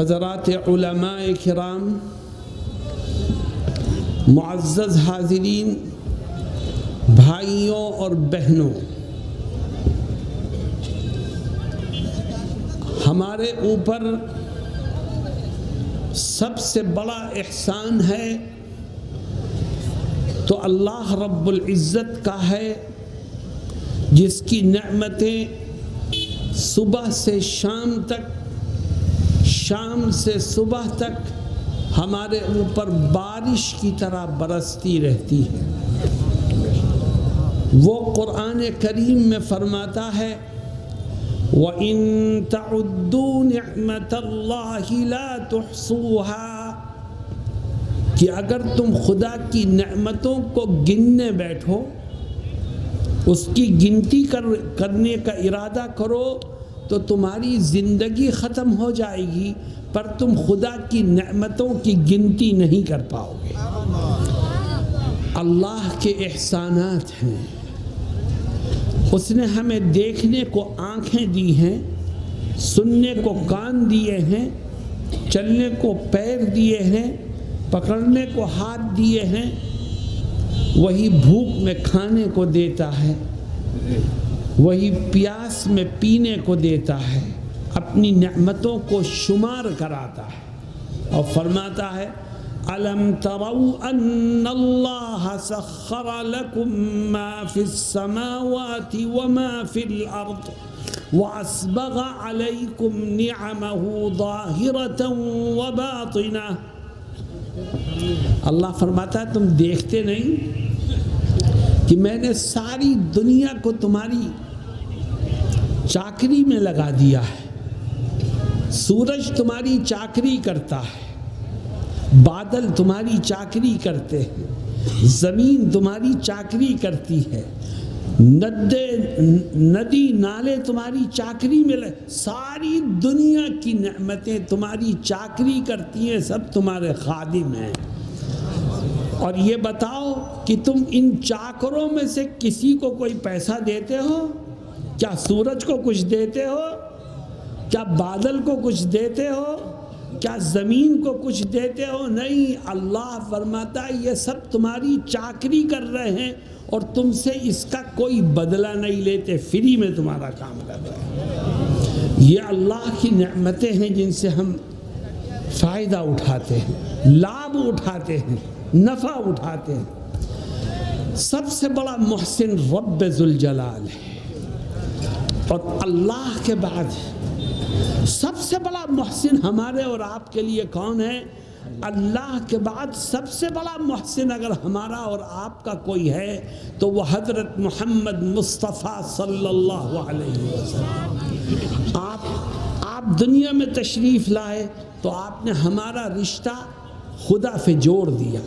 حضرات علماء کرام، معزز حاضرین، بھائیوں اور بہنوں، ہمارے اوپر سب سے بڑا احسان ہے تو اللہ رب العزت کا ہے، جس کی نعمتیں صبح سے شام تک، شام سے صبح تک ہمارے اوپر بارش کی طرح برستی رہتی ہے۔ وہ قرآن کریم میں فرماتا ہے وَإِن تَعُدُّوا نِعْمَةَ اللَّهِ لَا تُحْصُوهَا، کہ اگر تم خدا کی نعمتوں کو گننے بیٹھو، اس کی گنتی کرنے کا ارادہ کرو تو تمہاری زندگی ختم ہو جائے گی، پر تم خدا کی نعمتوں کی گنتی نہیں کر پاؤ گے۔ اللہ کے احسانات ہیں، اس نے ہمیں دیکھنے کو آنکھیں دی ہیں، سننے کو کان دیے ہیں، چلنے کو پیر دیے ہیں، پکڑنے کو ہاتھ دیے ہیں۔ وہی بھوک میں کھانے کو دیتا ہے، وہی پیاس میں پینے کو دیتا ہے، اپنی نعمتوں کو شمار کراتا ہے اور فرماتا ہے أَلَمْ تَرَوْا أَنَّ اللَّهَ سَخَّرَ لَكُم مَّا فِي السَّمَاوَاتِ وَمَا فِي الْأَرْضِ وَأَسْبَغَ عَلَيْكُمْ نِعَمَهُ ظَاهِرَةً وَبَاطِنَةً۔ اللہ فرماتا ہے تم دیکھتے نہیں کہ میں نے ساری دنیا کو تمہاری چاکری میں لگا دیا ہے۔ سورج تمہاری چاکری کرتا ہے، بادل تمہاری چاکری کرتے ہیں، زمین تمہاری چاکری کرتی ہے، ندی نالے تمہاری چاکری میں ساری دنیا کی نعمتیں تمہاری چاکری کرتی ہیں، سب تمہارے خادم ہیں۔ اور یہ بتاؤ کہ تم ان چاکروں میں سے کسی کو کوئی پیسہ دیتے ہو؟ کیا سورج کو کچھ دیتے ہو؟ کیا بادل کو کچھ دیتے ہو؟ کیا زمین کو کچھ دیتے ہو؟ نہیں، اللہ فرماتا ہے یہ سب تمہاری چاکری کر رہے ہیں اور تم سے اس کا کوئی بدلہ نہیں لیتے، فری میں تمہارا کام کر رہے ہیں۔ یہ اللہ کی نعمتیں ہیں جن سے ہم فائدہ اٹھاتے ہیں، لابھ اٹھاتے ہیں، نفع اٹھاتے ہیں۔ سب سے بڑا محسن رب ذوالجلال ہے، اور اللہ کے بعد سب سے بڑا محسن ہمارے اور آپ کے لیے کون ہے؟ اللہ کے بعد سب سے بڑا محسن اگر ہمارا اور آپ کا کوئی ہے تو وہ حضرت محمد مصطفیٰ صلی اللہ علیہ وسلم۔ آپ دنیا میں تشریف لائے تو آپ نے ہمارا رشتہ خدا سے جوڑ دیا۔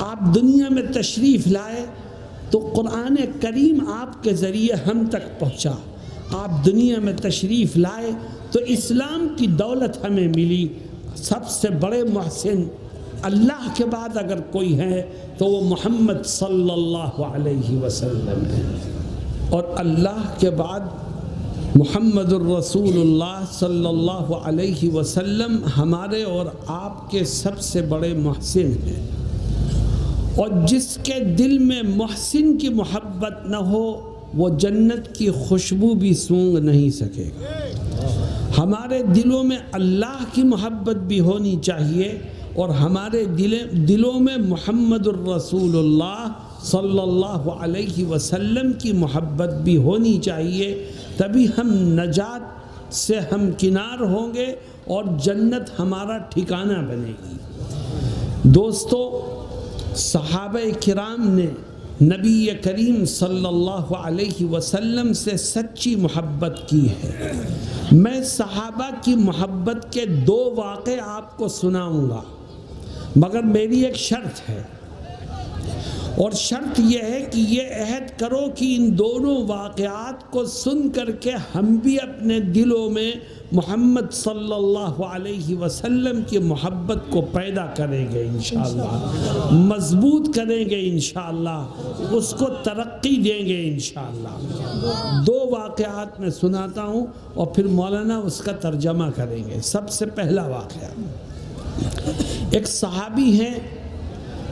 آپ دنیا میں تشریف لائے تو قرآن کریم آپ کے ذریعے ہم تک پہنچا۔ آپ دنیا میں تشریف لائے تو اسلام کی دولت ہمیں ملی۔ سب سے بڑے محسن اللہ کے بعد اگر کوئی ہے تو وہ محمد صلی اللہ علیہ وسلم ہے، اور اللہ کے بعد محمد الرسول اللہ صلی اللہ علیہ وسلم ہمارے اور آپ کے سب سے بڑے محسن ہیں۔ اور جس کے دل میں محسن کی محبت نہ ہو وہ جنت کی خوشبو بھی سونگھ نہیں سکے گا۔ ہمارے دلوں میں اللہ کی محبت بھی ہونی چاہیے، اور ہمارے دلوں میں محمد الرسول اللہ صلی اللہ علیہ وسلم کی محبت بھی ہونی چاہیے، تبھی ہم نجات سے ہم کنار ہوں گے اور جنت ہمارا ٹھکانہ بنے گی۔ دوستو، صحابہ کرام نے نبی کریم صلی اللہ علیہ وسلم سے سچی محبت کی ہے۔ میں صحابہ کی محبت کے 2 واقعے آپ کو سناؤں گا، مگر میری ایک شرط ہے، اور شرط یہ ہے کہ یہ عہد کرو کہ ان دونوں واقعات کو سن کر کے ہم بھی اپنے دلوں میں محمد صلی اللہ علیہ وسلم کی محبت کو پیدا کریں گے انشاءاللہ، مضبوط کریں گے انشاءاللہ، اس کو ترقی دیں گے انشاءاللہ۔ 2 واقعات میں سناتا ہوں اور پھر مولانا اس کا ترجمہ کریں گے۔ سب سے پہلا واقعہ، ایک صحابی ہیں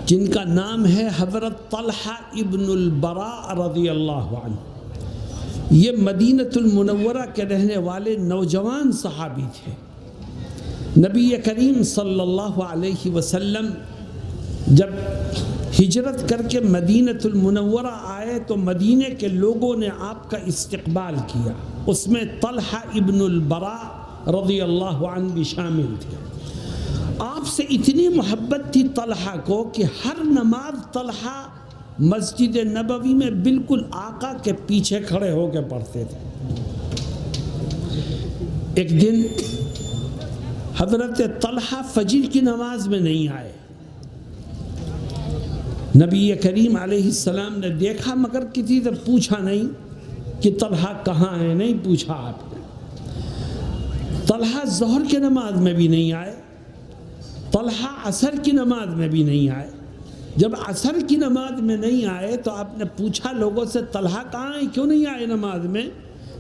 جن کا نام ہے حضرت طلحہ ابن البراء رضی اللہ عنہ۔ یہ مدینہ المنورہ کے رہنے والے نوجوان صحابی تھے۔ نبی کریم صلی اللہ علیہ وسلم جب ہجرت کر کے مدینہ المنورہ آئے تو مدینہ کے لوگوں نے آپ کا استقبال کیا، اس میں طلحہ ابن البراء رضی اللہ عنہ بھی شامل تھے۔ آپ سے اتنی محبت تھی طلحہ کو کہ ہر نماز طلحہ مسجد نبوی میں بالکل آقا کے پیچھے کھڑے ہو کے پڑھتے تھے۔ ایک دن حضرت طلحہ فجر کی نماز میں نہیں آئے۔ نبی کریم علیہ السلام نے دیکھا مگر کسی سے پوچھا نہیں کہ طلحہ کہاں ہے، نہیں پوچھا آپ نے۔ طلحہ ظہر کی نماز میں بھی نہیں آئے، طلحہ عصر کی نماز میں بھی نہیں آئے۔ جب عصر کی نماز میں نہیں آئے تو آپ نے پوچھا لوگوں سے طلحہ کہاں ہیں، کیوں نہیں آئے نماز میں؟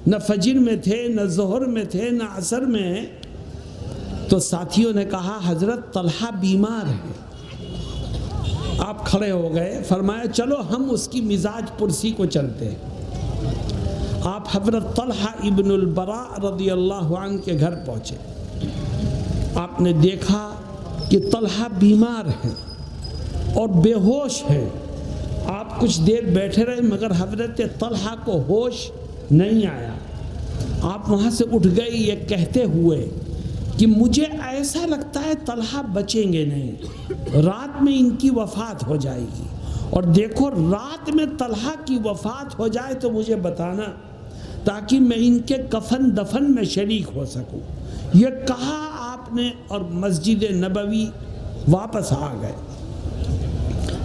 نہ فجر میں تھے، نہ ظہر میں تھے، نہ عصر میں ہیں۔ تو ساتھیوں نے کہا حضرت طلحہ بیمار ہے۔ آپ کھڑے ہو گئے، فرمایا چلو ہم اس کی مزاج پرسی کو چلتے ہیں۔ آپ حضرت طلحہ ابن البراء رضی اللہ عنہ کے گھر پہنچے۔ آپ نے دیکھا کہ طلحہ بیمار ہے اور بے ہوش ہے۔ آپ کچھ دیر بیٹھے رہے مگر حضرت طلحہ کو ہوش نہیں آیا۔ آپ وہاں سے اٹھ گئے یہ کہتے ہوئے کہ مجھے ایسا لگتا ہے طلحہ بچیں گے نہیں، رات میں ان کی وفات ہو جائے گی، اور دیکھو رات میں طلحہ کی وفات ہو جائے تو مجھے بتانا تاکہ میں ان کے کفن دفن میں شریک ہو سکوں۔ یہ کہا آپ نے اور مسجد نبوی واپس آ گئے۔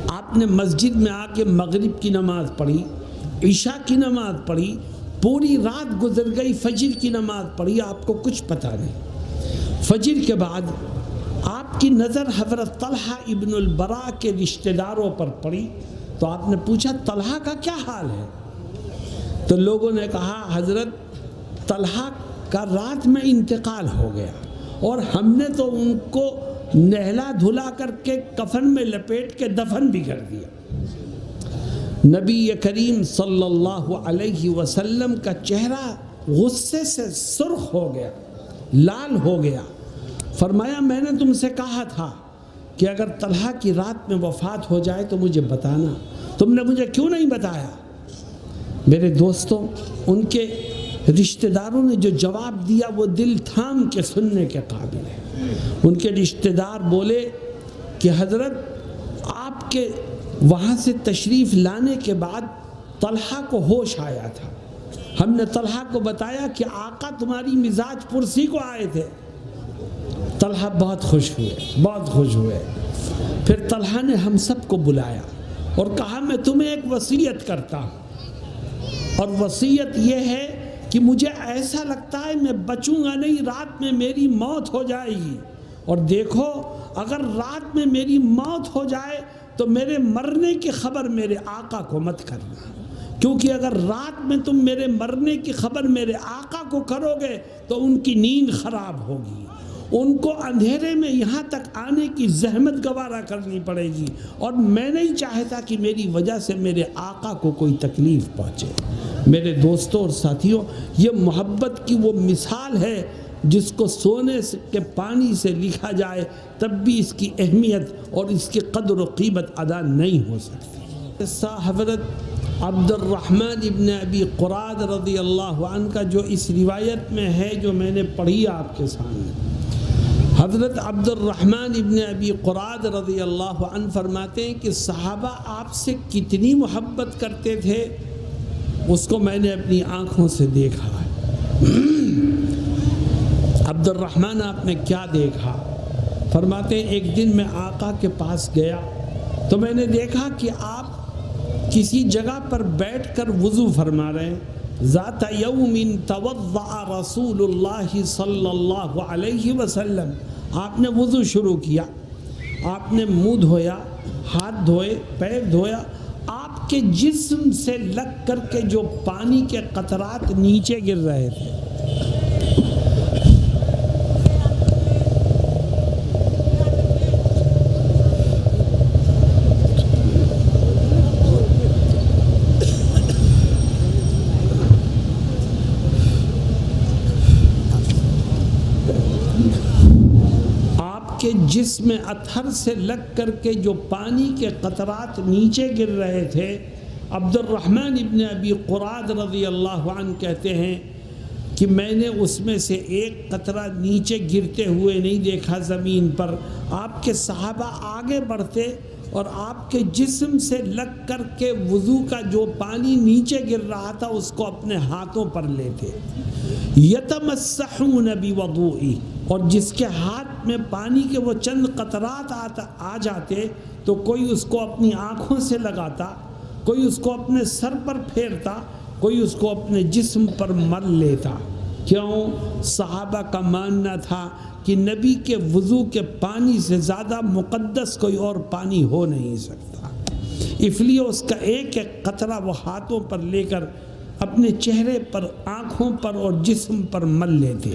آپ نے مسجد میں آ کے مغرب کی نماز پڑھی، عشاء کی نماز پڑھی، پوری رات گزر گئی، فجر کی نماز پڑھی، آپ کو کچھ پتہ نہیں۔ فجر کے بعد آپ کی نظر حضرت طلحہ ابن البراء کے رشتہ داروں پر پڑی تو آپ نے پوچھا طلحہ کا کیا حال ہے؟ تو لوگوں نے کہا حضرت طلحہ کا رات میں انتقال ہو گیا اور ہم نے تو ان کو نہلا دھلا کر کے کفن میں لپیٹ کے دفن بھی کر دیا۔ نبی کریم صلی اللہ علیہ وسلم کا چہرہ غصے سے سرخ ہو گیا، لال ہو گیا۔ فرمایا میں نے تم سے کہا تھا کہ اگر طلحہ کی رات میں وفات ہو جائے تو مجھے بتانا، تم نے مجھے کیوں نہیں بتایا؟ میرے دوستوں، ان کے رشتہ داروں نے جو جواب دیا وہ دل تھام کے سننے کے قابل ہے۔ ان کے رشتہ دار بولے کہ حضرت آپ کے وہاں سے تشریف لانے کے بعد طلحہ کو ہوش آیا تھا، ہم نے طلحہ کو بتایا کہ آقا تمہاری مزاج پرسی کو آئے تھے۔ طلحہ بہت خوش ہوئے، بہت خوش ہوئے۔ پھر طلحہ نے ہم سب کو بلایا اور کہا میں تمہیں ایک وصیت کرتا ہوں، اور وصیت یہ ہے کہ مجھے ایسا لگتا ہے میں بچوں گا نہیں، رات میں میری موت ہو جائے گی، اور دیکھو اگر رات میں میری موت ہو جائے تو میرے مرنے کی خبر میرے آقا کو مت کرنا، کیونکہ اگر رات میں تم میرے مرنے کی خبر میرے آقا کو کرو گے تو ان کی نیند خراب ہوگی، ان کو اندھیرے میں یہاں تک آنے کی زحمت گوارا کرنی پڑے گی، اور میں نہیں چاہتا کہ میری وجہ سے میرے آقا کو کوئی تکلیف پہنچے۔ میرے دوستوں اور ساتھیوں، یہ محبت کی وہ مثال ہے جس کو سونے کے پانی سے لکھا جائے تب بھی اس کی اہمیت اور اس کی قدر و قیمت ادا نہیں ہو سکتی۔ قصہ حضرت عبد الرحمن ابن ابی قراد رضی اللہ عنہ کا جو اس روایت میں ہے جو میں نے پڑھی آپ کے سامنے۔ حضرت عبد الرحمن ابن ابی قراد رضی اللہ عنہ فرماتے ہیں کہ صحابہ آپ سے کتنی محبت کرتے تھے اس کو میں نے اپنی آنکھوں سے دیکھا ہے۔ عبد الرحمن آپ نے کیا دیکھا؟ فرماتے ہیں ایک دن میں آقا کے پاس گیا تو میں نے دیکھا کہ آپ کسی جگہ پر بیٹھ کر وضو فرما رہے ہیں. ذات یوم توضأ رسول اللہ صلی اللہ علیہ وسلم، آپ نے وضو شروع کیا، آپ نے منہ دھویا، ہاتھ دھوئے، پیر دھویا، آپ کے جسم سے لگ کر کے جو پانی کے قطرات نیچے گر رہے تھے، کہ جسم اطہر سے لگ کر کے جو پانی کے قطرات نیچے گر رہے تھے، عبد الرحمن ابن ابی قراد رضی اللہ عنہ کہتے ہیں کہ میں نے اس میں سے ایک قطرہ نیچے گرتے ہوئے نہیں دیکھا زمین پر. آپ کے صحابہ آگے بڑھتے اور آپ کے جسم سے لگ کر کے وضو کا جو پانی نیچے گر رہا تھا اس کو اپنے ہاتھوں پر لیتے. یتمسحون بوضوئی، اور جس کے ہاتھ میں پانی کے وہ چند قطرات آ جاتے تو کوئی اس کو اپنی آنکھوں سے لگاتا، کوئی اس کو اپنے سر پر پھیرتا، کوئی اس کو اپنے جسم پر مل لیتا. کیوں؟ صحابہ کا ماننا تھا کہ نبی کے وضو کے پانی سے زیادہ مقدس کوئی اور پانی ہو نہیں سکتا، اس لیے اس کا ایک ایک قطرہ وہ ہاتھوں پر لے کر اپنے چہرے پر، آنکھوں پر اور جسم پر مل لیتے.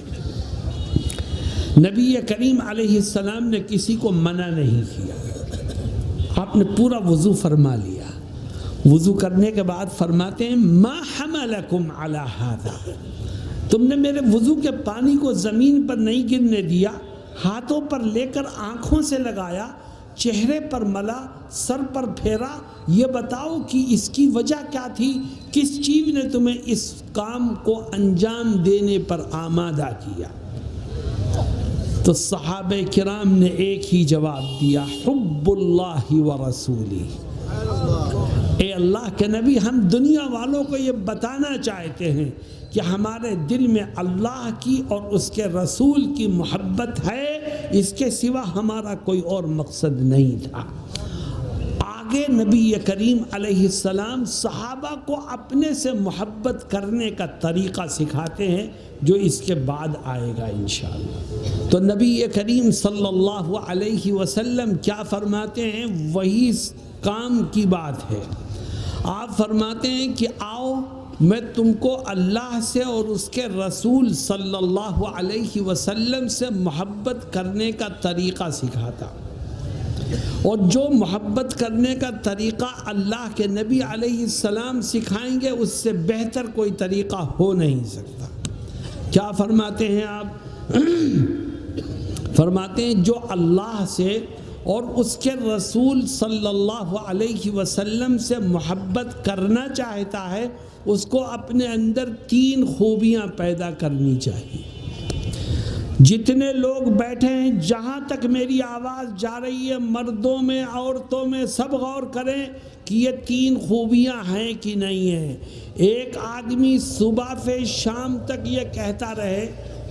نبی کریم علیہ السلام نے کسی کو منع نہیں کیا، آپ نے پورا وضو فرما لیا. وضو کرنے کے بعد فرماتے ہیں ما حملکم علی ھذا، تم نے میرے وضو کے پانی کو زمین پر نہیں گرنے دیا، ہاتھوں پر لے کر آنکھوں سے لگایا، چہرے پر ملا، سر پر پھیرا. یہ بتاؤ کہ اس کی وجہ کیا تھی، کس چیز نے تمہیں اس کام کو انجام دینے پر آمادہ کیا؟ تو صحابہ کرام نے ایک ہی جواب دیا، حب اللہ و رسولی. اے اللہ کے نبی، ہم دنیا والوں کو یہ بتانا چاہتے ہیں کہ ہمارے دل میں اللہ کی اور اس کے رسول کی محبت ہے، اس کے سوا ہمارا کوئی اور مقصد نہیں تھا. آگے نبی کریم علیہ السلام صحابہ کو اپنے سے محبت کرنے کا طریقہ سکھاتے ہیں جو اس کے بعد آئے گا انشاءاللہ. تو نبی کریم صلی اللہ علیہ وسلم کیا فرماتے ہیں؟ وہی کام کی بات ہے. آپ فرماتے ہیں کہ آؤ میں تم کو اللہ سے اور اس کے رسول صلی اللہ علیہ وسلم سے محبت کرنے کا طریقہ سکھاتا، اور جو محبت کرنے کا طریقہ اللہ کے نبی علیہ السلام سکھائیں گے اس سے بہتر کوئی طریقہ ہو نہیں سکتا. کیا فرماتے ہیں آپ؟ فرماتے ہیں جو اللہ سے اور اس کے رسول صلی اللہ علیہ وسلم سے محبت کرنا چاہتا ہے اس کو اپنے اندر 3 خوبیاں پیدا کرنی چاہیے. جتنے لوگ بیٹھے ہیں، جہاں تک میری آواز جا رہی ہے، مردوں میں، عورتوں میں، سب غور کریں کہ یہ 3 خوبیاں ہیں کہ نہیں ہیں. ایک آدمی صبح سے شام تک یہ کہتا رہے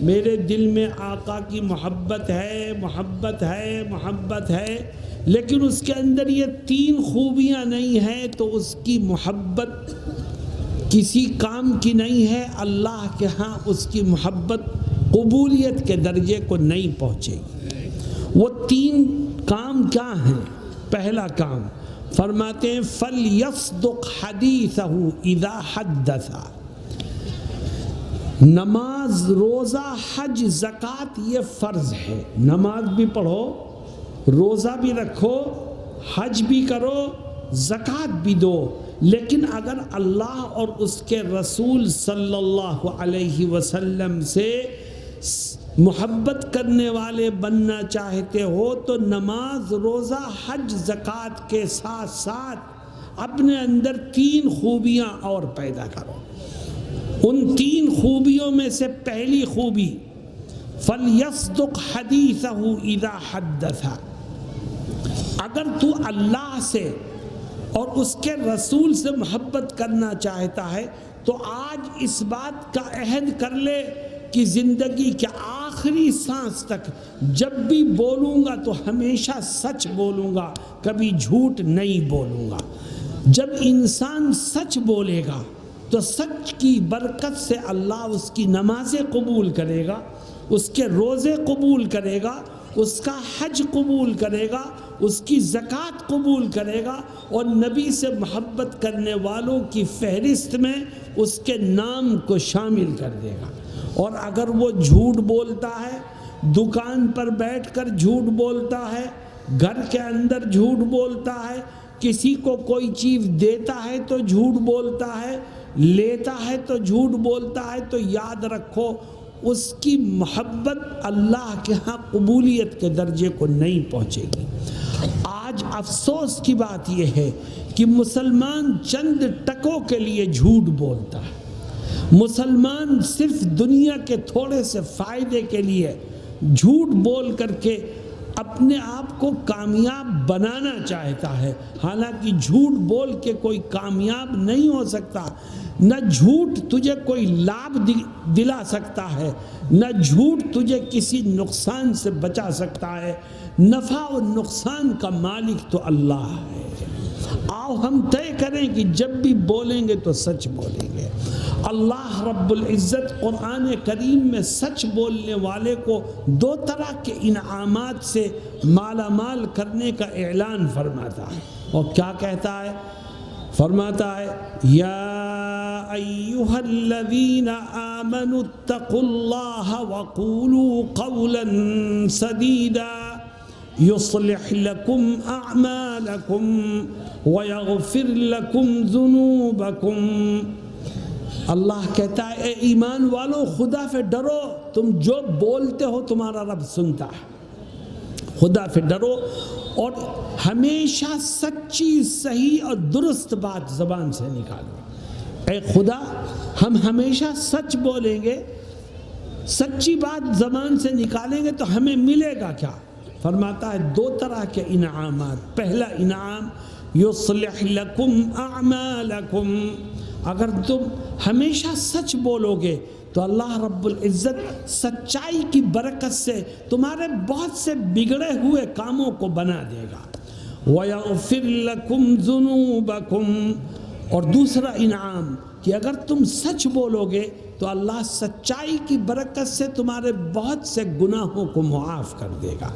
میرے دل میں آقا کی محبت ہے، محبت ہے، محبت ہے، لیکن اس کے اندر یہ 3 خوبیاں نہیں ہیں تو اس کی محبت کسی کام کی نہیں ہے. اللہ کے ہاں اس کی محبت قبولیت کے درجے کو نہیں پہنچے گی. وہ 3 کام کیا ہیں؟ پہلا کام فرماتے ہیں فَلْيَصْدُقْ حَدِيثَهُ اِذَا حَدَّثَ. نماز، روزہ، حج، زکوٰۃ یہ فرض ہے. نماز بھی پڑھو، روزہ بھی رکھو، حج بھی کرو، زکوٰۃ بھی دو، لیکن اگر اللہ اور اس کے رسول صلی اللہ علیہ وسلم سے محبت کرنے والے بننا چاہتے ہو تو نماز، روزہ، حج، زکوٰۃ کے ساتھ ساتھ اپنے اندر 3 خوبیاں اور پیدا کرو. ان 3 خوبیوں میں سے پہلی خوبی فَلْيَصْدُقْ حَدِيثَهُ اِذَا حَدَّثَ. اگر تو اللہ سے اور اس کے رسول سے محبت کرنا چاہتا ہے تو آج اس بات کا عہد کر لے کہ زندگی کے آخری سانس تک جب بھی بولوں گا تو ہمیشہ سچ بولوں گا، کبھی جھوٹ نہیں بولوں گا. جب انسان سچ بولے گا تو سچ کی برکت سے اللہ اس کی نمازیں قبول کرے گا، اس کے روزے قبول کرے گا، اس کا حج قبول کرے گا، اس کی زکوٰۃ قبول کرے گا، اور نبی سے محبت کرنے والوں کی فہرست میں اس کے نام کو شامل کر دے گا۔ اور اگر وہ جھوٹ بولتا ہے، دکان پر بیٹھ کر جھوٹ بولتا ہے، گھر کے اندر جھوٹ بولتا ہے، کسی کو کوئی چیز دیتا ہے تو جھوٹ بولتا ہے، لیتا ہے تو جھوٹ بولتا ہے، تو یاد رکھو اس کی محبت اللہ کے ہاں قبولیت کے درجے کو نہیں پہنچے گی۔ آج افسوس کی بات یہ ہے کہ مسلمان چند ٹکوں کے لیے جھوٹ بولتا ہے، مسلمان صرف دنیا کے تھوڑے سے فائدے کے لیے جھوٹ بول کر کے اپنے آپ کو کامیاب بنانا چاہتا ہے، حالانکہ جھوٹ بول کے کوئی کامیاب نہیں ہو سکتا۔ نہ جھوٹ تجھے کوئی لابھ دلا سکتا ہے، نہ جھوٹ تجھے کسی نقصان سے بچا سکتا ہے۔ نفع و نقصان کا مالک تو اللہ ہے۔ آؤ ہم طے کریں کہ جب بھی بولیں گے تو سچ بولیں گے۔ اللہ رب العزت قرآن کریم میں سچ بولنے والے کو دو طرح کے انعامات سے مالا مال کرنے کا اعلان فرماتا ہے، اور کیا کہتا ہے؟ فرماتا ہے یا ایھا الذین آمنوا اتقوا اللہ وقولوا قولا سدیدا یصلح لکم اعمالکم ویغفر لکم ذنوبکم۔ اللہ کہتا ہے اے ایمان والو خدا سے ڈرو، تم جو بولتے ہو تمہارا رب سنتا ہے۔ خدا سے ڈرو اور ہمیشہ سچی، صحیح اور درست بات زبان سے نکالو۔ اے خدا ہم ہمیشہ سچ بولیں گے، سچی بات زبان سے نکالیں گے تو ہمیں ملے گا کیا؟ فرماتا ہے دو طرح کے انعامات۔ پہلا انعام یصلح لکم اعمالکم، اگر تم ہمیشہ سچ بولو گے تو اللہ رب العزت سچائی کی برکت سے تمہارے بہت سے بگڑے ہوئے کاموں کو بنا دے گا۔ وَيَغْفِرْ لَكُمْ ذُنُوبَكُمْ، اور دوسرا انعام کہ اگر تم سچ بولو گے تو اللہ سچائی کی برکت سے تمہارے بہت سے گناہوں کو معاف کر دے گا۔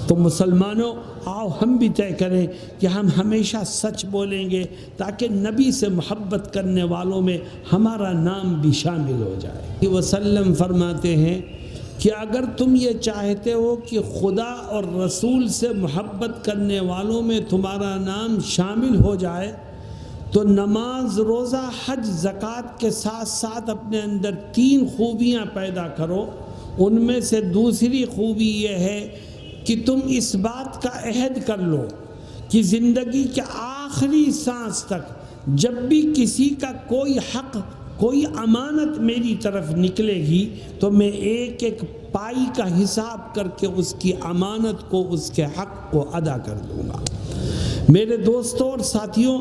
تو مسلمانوں آؤ ہم بھی طے کریں کہ ہم ہمیشہ سچ بولیں گے تاکہ نبی سے محبت کرنے والوں میں ہمارا نام بھی شامل ہو جائے۔ وسلم فرماتے ہیں کہ اگر تم یہ چاہتے ہو کہ خدا اور رسول سے محبت کرنے والوں میں تمہارا نام شامل ہو جائے تو نماز، روزہ، حج، زکوٰۃ کے ساتھ ساتھ اپنے اندر 3 خوبیاں پیدا کرو۔ ان میں سے دوسری خوبی یہ ہے کہ تم اس بات کا عہد کر لو کہ زندگی کے آخری سانس تک جب بھی کسی کا کوئی حق، کوئی امانت میری طرف نکلے گی تو میں ایک ایک پائی کا حساب کر کے اس کی امانت کو، اس کے حق کو ادا کر دوں گا۔ میرے دوستوں اور ساتھیوں،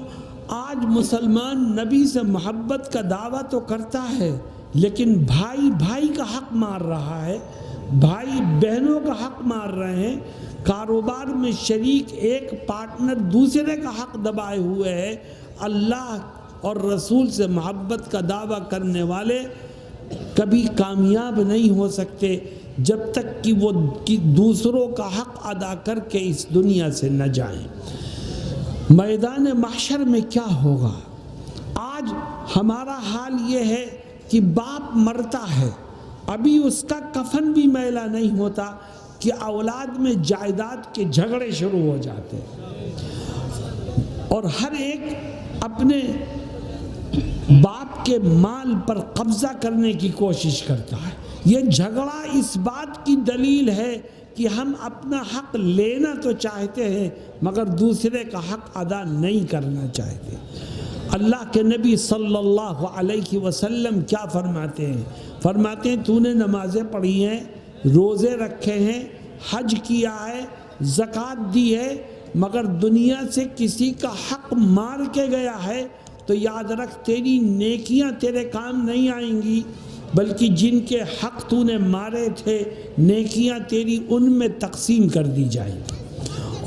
آج مسلمان نبی سے محبت کا دعویٰ تو کرتا ہے لیکن بھائی بھائی کا حق مار رہا ہے، بھائی بہنوں کا حق مار رہے ہیں، کاروبار میں شریک ایک پارٹنر دوسرے کا حق دبائے ہوئے ہے۔ اللہ اور رسول سے محبت کا دعویٰ کرنے والے کبھی کامیاب نہیں ہو سکتے جب تک کہ وہ دوسروں کا حق ادا کر کے اس دنیا سے نہ جائیں۔ میدان محشر میں کیا ہوگا؟ آج ہمارا حال یہ ہے کہ باپ مرتا ہے، ابھی اس کا کفن بھی میلا نہیں ہوتا کہ اولاد میں جائیداد کے جھگڑے شروع ہو جاتے ہیں، اور ہر ایک اپنے باپ کے مال پر قبضہ کرنے کی کوشش کرتا ہے۔ یہ جھگڑا اس بات کی دلیل ہے کہ ہم اپنا حق لینا تو چاہتے ہیں مگر دوسرے کا حق ادا نہیں کرنا چاہتے۔ اللہ کے نبی صلی اللہ علیہ وسلم کیا فرماتے ہیں؟ فرماتے ہیں تو نے نمازیں پڑھی ہیں، روزے رکھے ہیں، حج کیا ہے، زکوٰۃ دی ہے، مگر دنیا سے کسی کا حق مار کے گیا ہے تو یاد رکھ تیری نیکیاں تیرے کام نہیں آئیں گی، بلکہ جن کے حق تو نے مارے تھے نیکیاں تیری ان میں تقسیم کر دی جائیں گی۔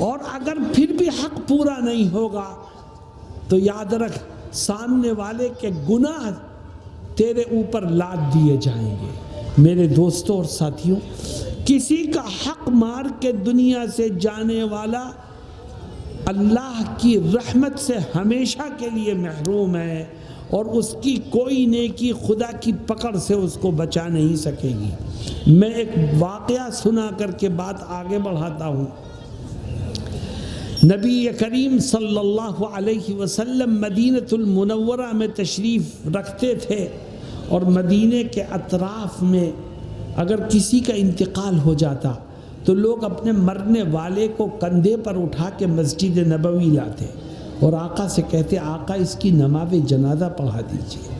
اور اگر پھر بھی حق پورا نہیں ہوگا تو یاد رکھ سامنے والے کے گناہ تیرے اوپر لاد دیے جائیں گے۔ میرے دوستوں اور ساتھیوں، کسی کا حق مار کے دنیا سے جانے والا اللہ کی رحمت سے ہمیشہ کے لیے محروم ہے، اور اس کی کوئی نیکی خدا کی پکڑ سے اس کو بچا نہیں سکے گی۔ میں ایک واقعہ سنا کر کے بات آگے بڑھاتا ہوں۔ نبی کریم صلی اللہ علیہ وسلم مدینہ المنورہ میں تشریف رکھتے تھے، اور مدینے کے اطراف میں اگر کسی کا انتقال ہو جاتا تو لوگ اپنے مرنے والے کو کندھے پر اٹھا کے مسجد نبوی لاتے اور آقا سے کہتے آقا اس کی نماز جنازہ پڑھا دیجیے،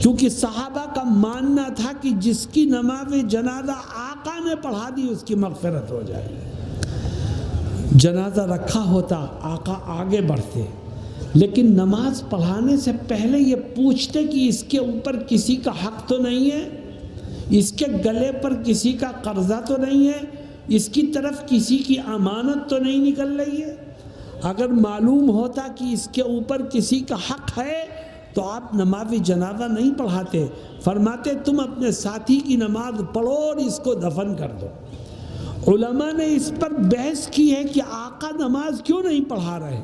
کیونکہ صحابہ کا ماننا تھا کہ جس کی نماز جنازہ آقا نے پڑھا دی اس کی مغفرت ہو جائے گی۔ جنازہ رکھا ہوتا، آقا آگے بڑھتے، لیکن نماز پڑھانے سے پہلے یہ پوچھتے کہ اس کے اوپر کسی کا حق تو نہیں ہے، اس کے گلے پر کسی کا قرضہ تو نہیں ہے، اس کی طرف کسی کی امانت تو نہیں نکل رہی ہے۔ اگر معلوم ہوتا کہ اس کے اوپر کسی کا حق ہے تو آپ نماز جنازہ نہیں پڑھاتے، فرماتے تم اپنے ساتھی کی نماز پڑھو اور اس کو دفن کر دو۔ علماء نے اس پر بحث کی ہے کہ آقا نماز کیوں نہیں پڑھا رہے؟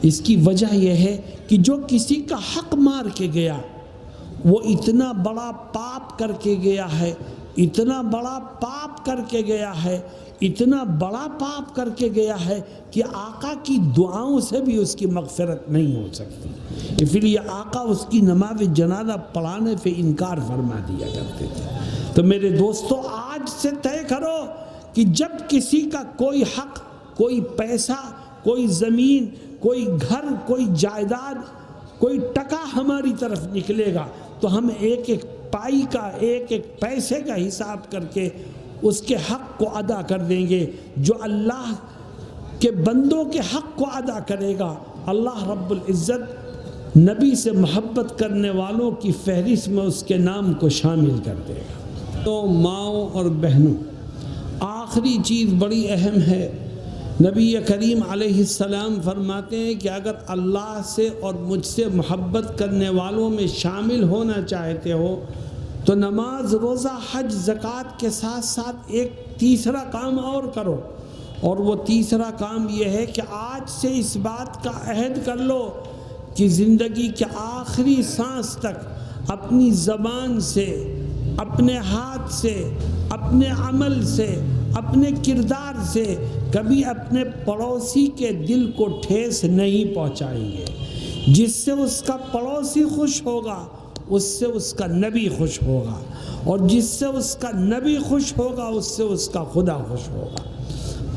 اس کی وجہ یہ ہے کہ جو کسی کا حق مار کے گیا وہ اتنا بڑا پاپ کر کے گیا ہے، اتنا بڑا پاپ کر کے گیا ہے، اتنا بڑا پاپ کر کے گیا ہے کہ آقا کی دعاؤں سے بھی اس کی مغفرت نہیں ہو سکتی، اس لیے آقا اس کی نماز جنازہ پڑھانے سے انکار فرما دیا کرتے تھے۔ تو میرے دوستو، آج سے طے کرو کہ جب کسی کا کوئی حق، کوئی پیسہ، کوئی زمین، کوئی گھر، کوئی جائیداد، کوئی ٹکا ہماری طرف نکلے گا تو ہم ایک ایک پائی کا، ایک ایک پیسے کا حساب کر کے اس کے حق کو ادا کر دیں گے۔ جو اللہ کے بندوں کے حق کو ادا کرے گا، اللہ رب العزت نبی سے محبت کرنے والوں کی فہرست میں اس کے نام کو شامل کر دے گا۔ تو ماؤں اور بہنوں، آخری چیز بڑی اہم ہے۔ نبی کریم علیہ السلام فرماتے ہیں کہ اگر اللہ سے اور مجھ سے محبت کرنے والوں میں شامل ہونا چاہتے ہو تو نماز، روزہ، حج، زکوٰۃ کے ساتھ ساتھ ایک تیسرا کام اور کرو، اور وہ تیسرا کام یہ ہے کہ آج سے اس بات کا عہد کر لو کہ زندگی کے آخری سانس تک اپنی زبان سے، اپنے ہاتھ سے، اپنے عمل سے، اپنے کردار سے کبھی اپنے پڑوسی کے دل کو ٹھیس نہیں پہنچائیں گے۔ جس سے اس کا پڑوسی خوش ہوگا اس سے اس کا نبی خوش ہوگا، اور جس سے اس کا نبی خوش ہوگا اس سے اس کا خدا خوش ہوگا۔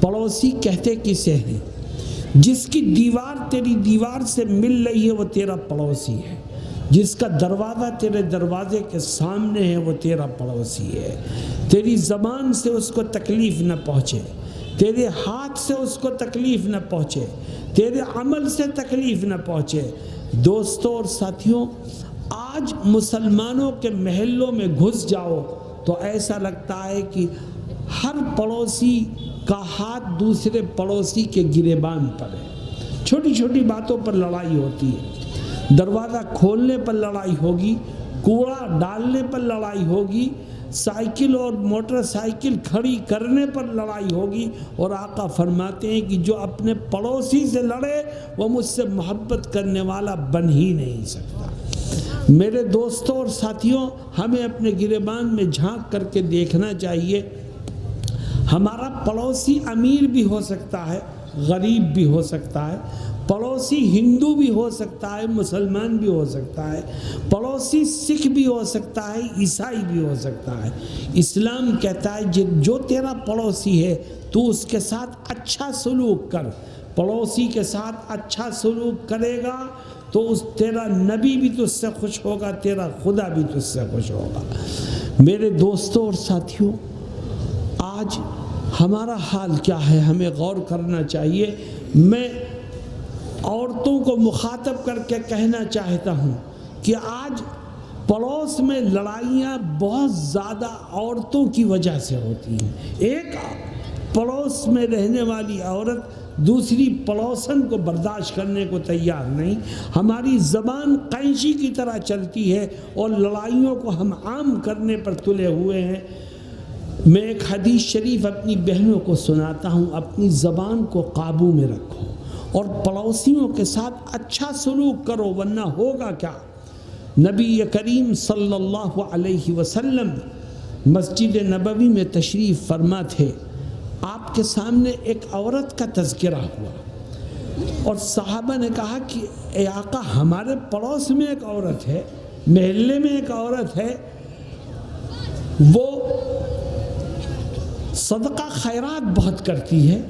پڑوسی کہتے کسے ہیں؟ جس کی دیوار تیری دیوار سے مل رہی ہے وہ تیرا پڑوسی ہے، جس کا دروازہ تیرے دروازے کے سامنے ہے وہ تیرا پڑوسی ہے۔ تیری زبان سے اس کو تکلیف نہ پہنچے، تیرے ہاتھ سے اس کو تکلیف نہ پہنچے، تیرے عمل سے تکلیف نہ پہنچے۔ دوستوں اور ساتھیوں، آج مسلمانوں کے محلوں میں گھس جاؤ تو ایسا لگتا ہے کہ ہر پڑوسی کا ہاتھ دوسرے پڑوسی کے گریبان پر ہے۔ چھوٹی چھوٹی باتوں پر لڑائی ہوتی ہے، دروازہ کھولنے پر لڑائی ہوگی، کوڑا ڈالنے پر لڑائی ہوگی، سائیکل اور موٹر سائیکل کھڑی کرنے پر لڑائی ہوگی، اور آقا فرماتے ہیں کہ جو اپنے پڑوسی سے لڑے وہ مجھ سے محبت کرنے والا بن ہی نہیں سکتا۔ میرے دوستوں اور ساتھیوں، ہمیں اپنے گریبان میں جھانک کر کے دیکھنا چاہیے۔ ہمارا پڑوسی امیر بھی ہو سکتا ہے، غریب بھی ہو سکتا ہے، پڑوسی ہندو بھی ہو سکتا ہے، مسلمان بھی ہو سکتا ہے، پڑوسی سکھ بھی ہو سکتا ہے، عیسائی بھی ہو سکتا ہے۔ اسلام کہتا ہے جو تیرا پڑوسی ہے تو اس کے ساتھ اچھا سلوک کر۔ پڑوسی کے ساتھ اچھا سلوک کرے گا تو تیرا نبی بھی تجھ سے خوش ہوگا، تیرا خدا بھی تجھ سے خوش ہوگا۔ میرے دوستوں اور ساتھیوں، آج ہمارا حال کیا ہے ہمیں غور کرنا چاہیے۔ میں عورتوں کو مخاطب کر کے کہنا چاہتا ہوں کہ آج پڑوس میں لڑائیاں بہت زیادہ عورتوں کی وجہ سے ہوتی ہیں۔ پڑوس میں رہنے والی عورت دوسری پڑوسن کو برداشت کرنے کو تیار نہیں. ہماری زبان قینچی کی طرح چلتی ہے اور لڑائیوں کو ہم عام کرنے پر تلے ہوئے ہیں. میں ایک حدیث شریف اپنی بہنوں کو سناتا ہوں، اپنی زبان کو قابو میں رکھو اور پڑوسیوں کے ساتھ اچھا سلوک کرو، ورنہ ہوگا کیا. نبی کریم صلی اللہ علیہ وسلم مسجد نبوی میں تشریف فرما تھے. آپ کے سامنے ایک عورت کا تذکرہ ہوا اور صحابہ نے کہا کہ اے آقا، ہمارے پڑوس میں ایک عورت ہے، محلے میں ایک عورت ہے، وہ صدقہ خیرات بہت کرتی ہے،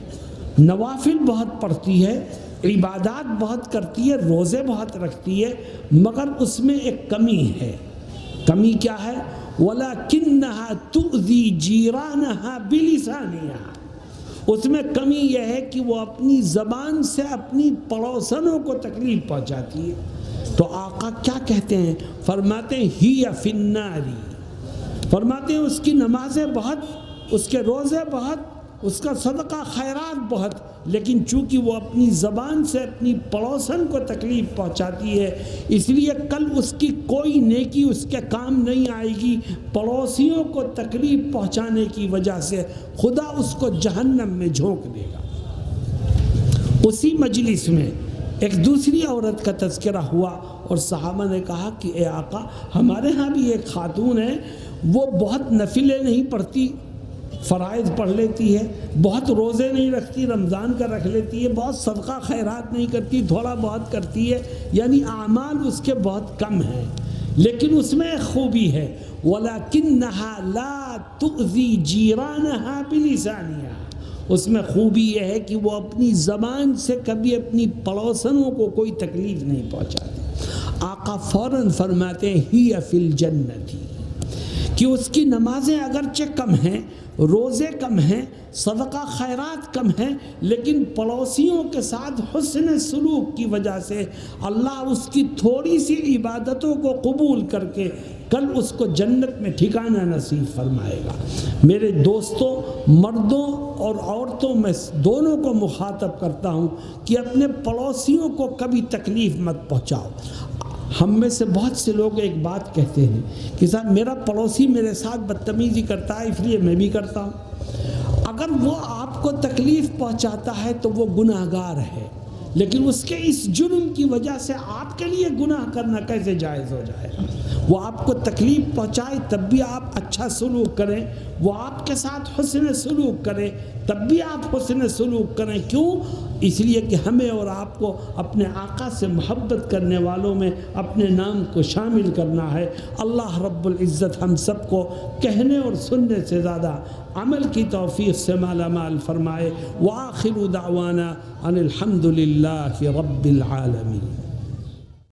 نوافل بہت پڑھتی ہے، عبادات بہت کرتی ہے، روزے بہت رکھتی ہے، مگر اس میں ایک کمی ہے. کمی کیا ہے؟ وَلَكِنَّهَا تُؤْذِي جِيرَانَهَا بِلِسَانِهَا. اس میں کمی یہ ہے کہ وہ اپنی زبان سے اپنی پڑوسنوں کو تکلیف پہنچاتی ہے. تو آقا کیا کہتے ہیں؟ فرماتے ہیں ہِیَ فِی النَّارِ. فرماتے ہیں اس کی نمازیں بہت، اس کے روزے بہت، اس کا صدقہ خیرات بہت، لیکن چونکہ وہ اپنی زبان سے اپنی پڑوسن کو تکلیف پہنچاتی ہے، اس لیے کل اس کی کوئی نیکی اس کے کام نہیں آئے گی. پڑوسیوں کو تکلیف پہنچانے کی وجہ سے خدا اس کو جہنم میں جھونک دے گا. اسی مجلس میں ایک دوسری عورت کا تذکرہ ہوا اور صحابہ نے کہا کہ اے آقا، ہمارے ہاں بھی ایک خاتون ہے، وہ بہت نفلیں نہیں پڑھتی، فرائض پڑھ لیتی ہے، بہت روزے نہیں رکھتی، رمضان کا رکھ لیتی ہے، بہت صدقہ خیرات نہیں کرتی، تھوڑا بہت کرتی ہے، یعنی اعمال اس کے بہت کم ہیں، لیکن اس میں ایک خوبی ہے وَلَكِنَّهَا لَا تُؤْذِي جِيرَانَهَا بِلِسَانِهَا. اس میں خوبی یہ ہے کہ وہ اپنی زبان سے کبھی اپنی پڑوسنوں کو کوئی تکلیف نہیں پہنچاتی. آقا فوراً فرماتے ہیں ہِیَ فِی الْجَنَّةِ، کہ اس کی نمازیں اگرچہ کم ہیں، روزے کم ہیں، صدقہ خیرات کم ہیں، لیکن پڑوسیوں کے ساتھ حسن سلوک کی وجہ سے اللہ اس کی تھوڑی سی عبادتوں کو قبول کر کے کل اس کو جنت میں ٹھکانہ نصیب فرمائے گا. میرے دوستوں، مردوں اور عورتوں میں دونوں کو مخاطب کرتا ہوں کہ اپنے پڑوسیوں کو کبھی تکلیف مت پہنچاؤ. ہم میں سے بہت سے لوگ ایک بات کہتے ہیں کہ صاحب میرا پڑوسی میرے ساتھ بدتمیزی کرتا ہے، اس لیے میں بھی کرتا ہوں. اگر وہ آپ کو تکلیف پہنچاتا ہے تو وہ گناہ گار ہے، لیکن اس کے اس جرم کی وجہ سے آپ کے لیے گناہ کرنا کیسے جائز ہو جائے؟ وہ آپ کو تکلیف پہنچائے تب بھی آپ اچھا سلوک کریں، وہ آپ کے ساتھ حسن سلوک کرے تب بھی آپ حسن سلوک کریں. کیوں؟ اس لیے کہ ہمیں اور آپ کو اپنے آقا سے محبت کرنے والوں میں اپنے نام کو شامل کرنا ہے. اللہ رب العزت ہم سب کو کہنے اور سننے سے زیادہ عمل کی توفیق سے مالا مال فرمائے. وآخر دعوانا ان الحمد للہ رب العالمین.